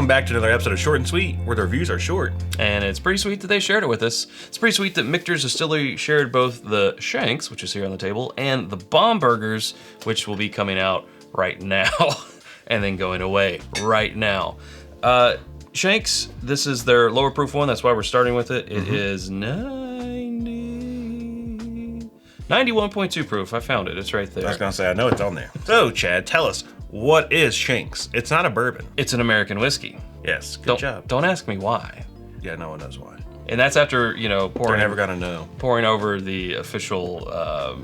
Welcome back to another episode of Short and Sweet, where the reviews are short. And it's pretty sweet that they shared it with us. It's pretty sweet that Michter's Distillery shared both the Shenks, which is here on the table, and the Bombergers, which will be coming out right now, and then going away right now. Shenks, this is their lower proof one, that's why we're starting with it. It is 91.2 proof. I found it. It's right there. I was going to say, I know it's on there. So, Chad, tell us, what is Shenks? It's not a bourbon. It's an American whiskey. Yes, good job. Don't ask me why. Yeah, no one knows why. And that's after, They're never going to know. pouring over the official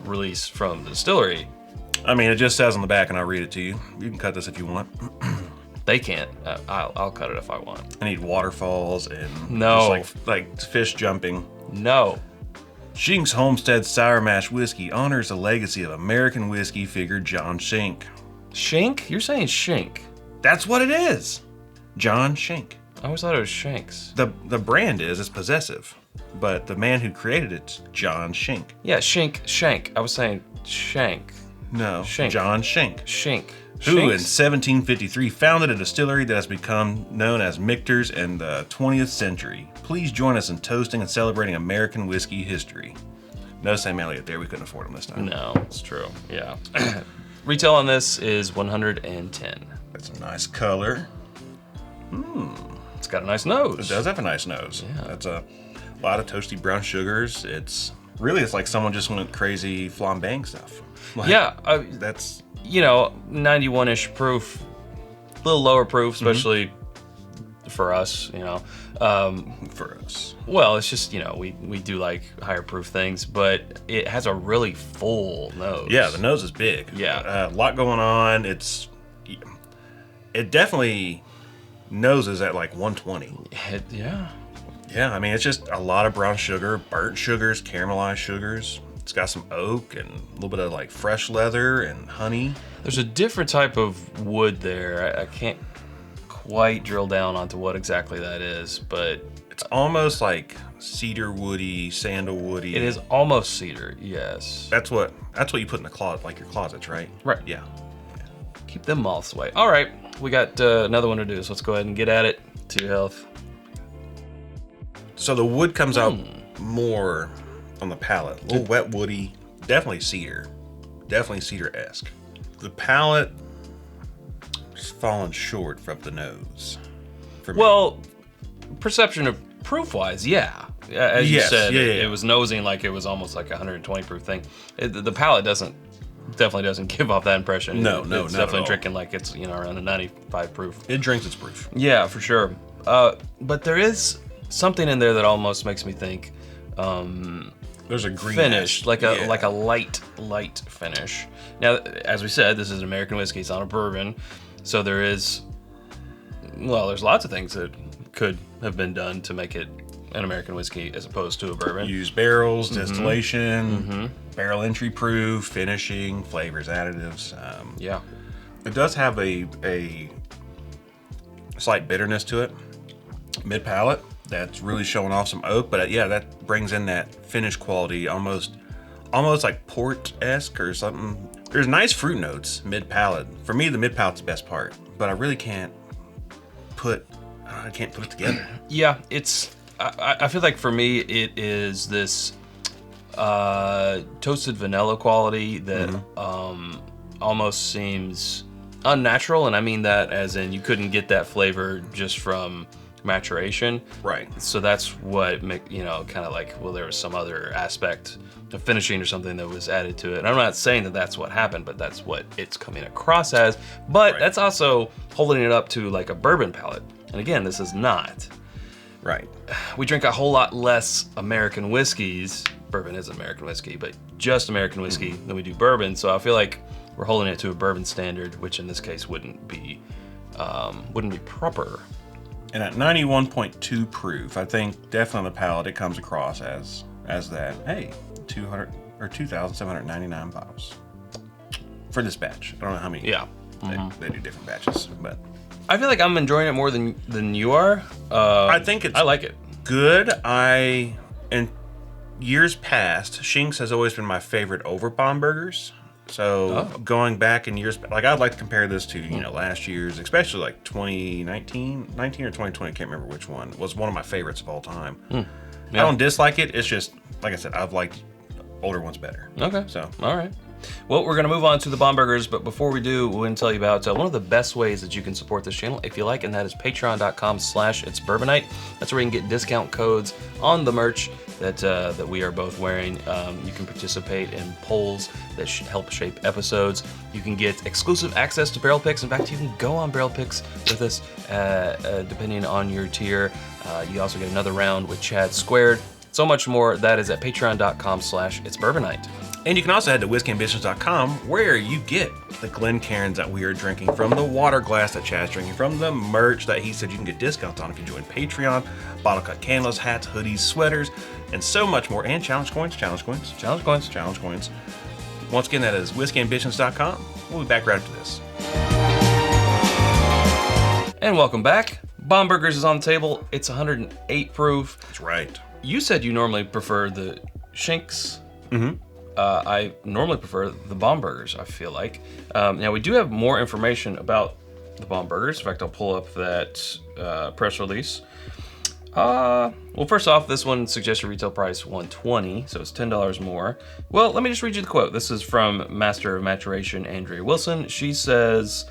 release from the distillery. I mean, it just says on the back, and I'll read it to you. You can cut this if you want. They can't. I'll cut it if I want. I need waterfalls and No. just like fish jumping. No. Shenks Homestead Sour Mash Whiskey honors the legacy of American whiskey figure John Shenk. Shenk? You're saying Shenk. That's what it is. John Shenk. I always thought it was Shanks. The brand is possessive, but the man who created it's John Shenk. Yeah, Shank. I was saying Shank. No, Shenk. John Shenk. Shenk. Who in Shanks? 1753 founded a distillery that has become known as Michter's in the 20th century. Please join us in toasting and celebrating American whiskey history. No Sam Elliott there, we couldn't afford him this time. No, it's true. Yeah. Retail on this is 110. That's a nice color. It's got a nice nose. It does have a nice nose. Yeah. That's a lot of toasty brown sugars. It's like someone just went crazy flambéing stuff. Like, Yeah. that's 91-ish proof. A little lower proof, especially for us, for us. Well, it's just, we do like higher proof things, but it has a really full nose. Yeah, the nose is big. Yeah. A lot going on. It definitely noses at like 120. Yeah. Yeah, I mean, it's just a lot of brown sugar, burnt sugars, caramelized sugars. It's got some oak and a little bit of like fresh leather and honey. There's a different type of wood there. I can't quite drill down onto what exactly that is, but It's almost like cedar woody, sandalwoody. it is almost cedar, yes. That's what you put in the closet, like your closets, right? Right. Yeah. Keep them moths away. All right, we got another one to do, so let's go ahead and get at it. To your health. So the wood comes out more on the palate. A little wet woody. Definitely cedar. Definitely cedar-esque. The palate is falling short from the nose. For me. Well, perception of proof-wise, yeah. As you Yes, said, yeah. it was nosing like it was almost like a 120 proof thing. The palate definitely doesn't give off that impression. No, it's not at definitely all. drinking like it's around a 95 proof. It drinks its proof. Yeah, for sure. But there is something in there that almost makes me think There's a green finish, like a yeah. light finish. Now, as we said, this is an American whiskey. It's not a bourbon, so there's lots of things that could have been done to make it an American whiskey as opposed to a bourbon. Use barrels, distillation, barrel entry proof, finishing, flavors, additives. Yeah. It does have a slight bitterness to it, mid palate. That's really showing off some oak, but that brings in that finish quality, almost like port-esque or something. There's nice fruit notes mid palate. For me, the mid palate's the best part, but I really can't put it together. Yeah, I feel like for me it is this toasted vanilla quality that almost seems unnatural, and I mean that as in you couldn't get that flavor just from maturation. Right. So that's what kind of like, well, there was some other aspect of finishing or something that was added to it. And I'm not saying that that's what happened, but that's what it's coming across as. But Right. that's also holding it up to like a bourbon palate. And again, this is not. Right. We drink a whole lot less American whiskeys. Bourbon is American whiskey, but just American whiskey than we do bourbon. So I feel like we're holding it to a bourbon standard, which in this case wouldn't be proper. And at 91.2 proof, I think definitely on the palate it comes across as that, hey, 2,799 bottles for this batch. I don't know how many. Yeah. They do different batches, but I feel like I'm enjoying it more than you are. I think it's I like it. good. In years past, Shenks has always been my favorite over Bombergers. So going back in years, like I'd like to compare this to, last year's, especially like 2019 or 2020, I can't remember which one, was one of my favorites of all time. Yeah. I don't dislike it. It's just, like I said, I've liked older ones better. Okay. So, all right. Well, we're going to move on to the Bombergers, but before we do, we're going to tell you about one of the best ways that you can support this channel, if you like, and that is patreon.com/itsbourbonnight. That's where you can get discount codes on the merch that we are both wearing. You can participate in polls that help shape episodes. You can get exclusive access to Barrel Picks. In fact, you can go on Barrel Picks with us, depending on your tier. You also get another round with Chad Squared. So much more. That is at patreon.com/itsbourbonnight. And you can also head to whiskyambitions.com where you get the Glencairns that we are drinking from, the water glass that Chad's drinking from, the merch that he said you can get discounts on if you join Patreon, bottle cut candles, hats, hoodies, sweaters, and so much more. And challenge coins. Once again, that is whiskyambitions.com. We'll be back right after this. And welcome back. Bombergers is on the table. It's 108 proof. That's right. You said you normally prefer the Shenks. Mm-hmm. I normally prefer the Bombergers, I feel like. Now, we do have more information about the Bombergers. In fact, I'll pull up that press release. Well, first off, this one suggested retail price $120, so it's $10 more. Well, let me just read you the quote. This is from Master of Maturation, Andrea Wilson. She says,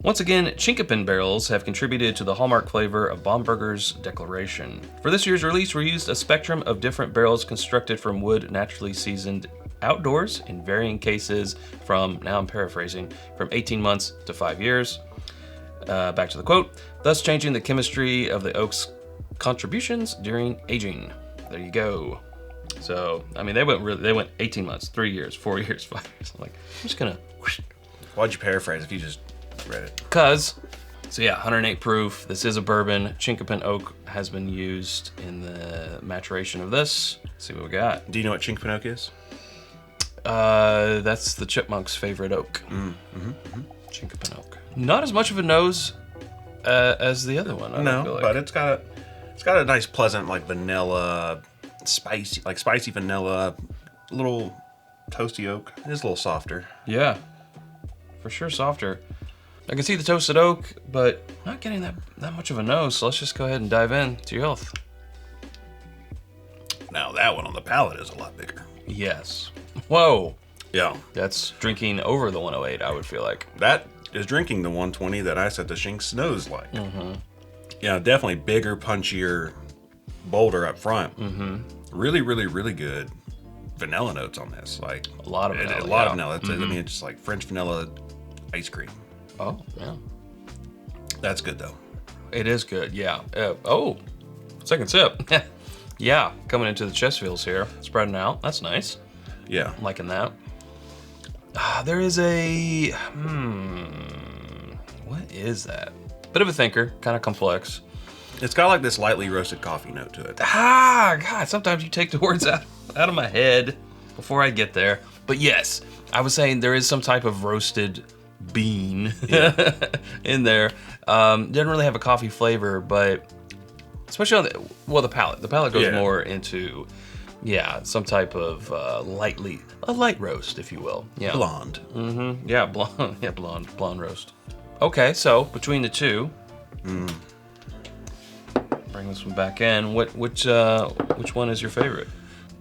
once again, Chinkapin barrels have contributed to the hallmark flavor of Bomberger's declaration. For this year's release, we used a spectrum of different barrels constructed from wood naturally seasoned outdoors in varying cases from, now I'm paraphrasing, from 18 months to 5 years. Back to the quote, thus changing the chemistry of the oak's contributions during aging. There you go. So, I mean, they went 18 months, 3 years, 4 years, 5 years. I'm like, I'm just gonna. Why'd you paraphrase if you just read it? So yeah, 108 proof. This is a bourbon. Chinkapin oak has been used in the maturation of this. Let's see what we got. Do you know what Chinkapin oak is? That's the chipmunk's favorite oak. Chinkapin oak. Not as much of a nose as the other one. But it's got a nice, pleasant, like vanilla, spicy vanilla, little toasty oak. It is a little softer. Yeah, for sure softer. I can see the toasted oak, but not getting that much of a nose. So let's just go ahead and dive in to your health. Now that one on the palate is a lot bigger. Yes. Whoa. Yeah. That's drinking over the 108, I would feel like. That is drinking the 120 that I said the Shenk's nose like. Mm-hmm. Yeah, definitely bigger, punchier, bolder up front. Mm-hmm. Really, really, really good vanilla notes on this. Like a lot of vanilla. A lot of vanilla. I mean, it's just like French vanilla ice cream. Oh, yeah. That's good though. It is good, yeah. Second sip. Yeah, coming into the chest feels here. Spreading out. That's nice. Yeah. I'm liking that. There is a... What is that? Bit of a thinker, kind of complex. It's got like this lightly roasted coffee note to it. God, sometimes you take the words out of my head before I get there. But yes, I was saying there is some type of roasted bean in there. Doesn't really have a coffee flavor, but especially on the palate. The palate goes more into, some type of a light roast, if you will. Yeah. Blonde. Mm-hmm. Yeah, blonde. Yeah, blonde roast. Okay, so between the two, bring this one back in. Which one is your favorite?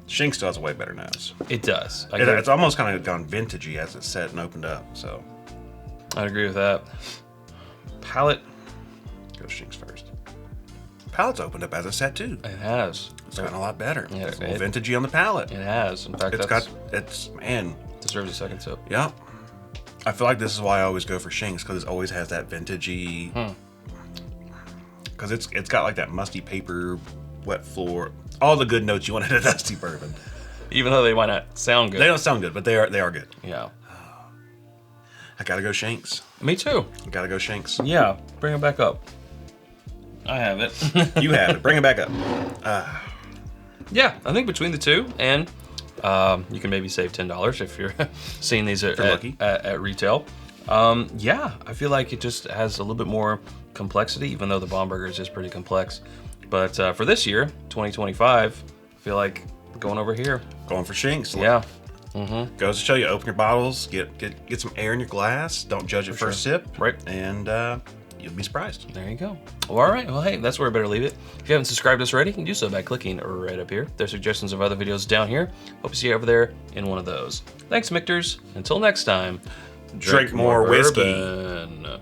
Shenk still has a way better nose. It does. It's almost kind of gone vintagey as it's set and opened up. So I'd agree with that. Palate. Go Shenk's first. Palate's opened up as it's set too. It has. It's gotten a lot better. Yeah, it's a little vintagey on the palate. It has. In fact, deserves a second sip. Yeah. I feel like this is why I always go for Shenk's, because it always has that vintagey. Because it's got like that musty paper, wet floor, all the good notes you want in a dusty bourbon. Even though they might not sound good. They don't sound good, but they are good. Yeah. I gotta go Shenk's. Me too. I gotta go Shenk's. Yeah. Bring it back up. I have it. You have it. Bring it back up. Yeah, I think between the two, and you can maybe save $10 if you're seeing these at retail. Yeah, I feel like it just has a little bit more complexity, even though the Bombergers is pretty complex. But for this year, 2025, I feel like going over here. Going for Shenk's. Yeah. Goes to show you, open your bottles, get some air in your glass. Don't judge it first sip. Right. And you'll be surprised. There you go. Well, all right. Well, hey, that's where we better leave it. If you haven't subscribed to us already, you can do so by clicking right up here. There's suggestions of other videos down here. Hope to see you over there in one of those. Thanks, Michters. Until next time, Drink more whiskey. bourbon.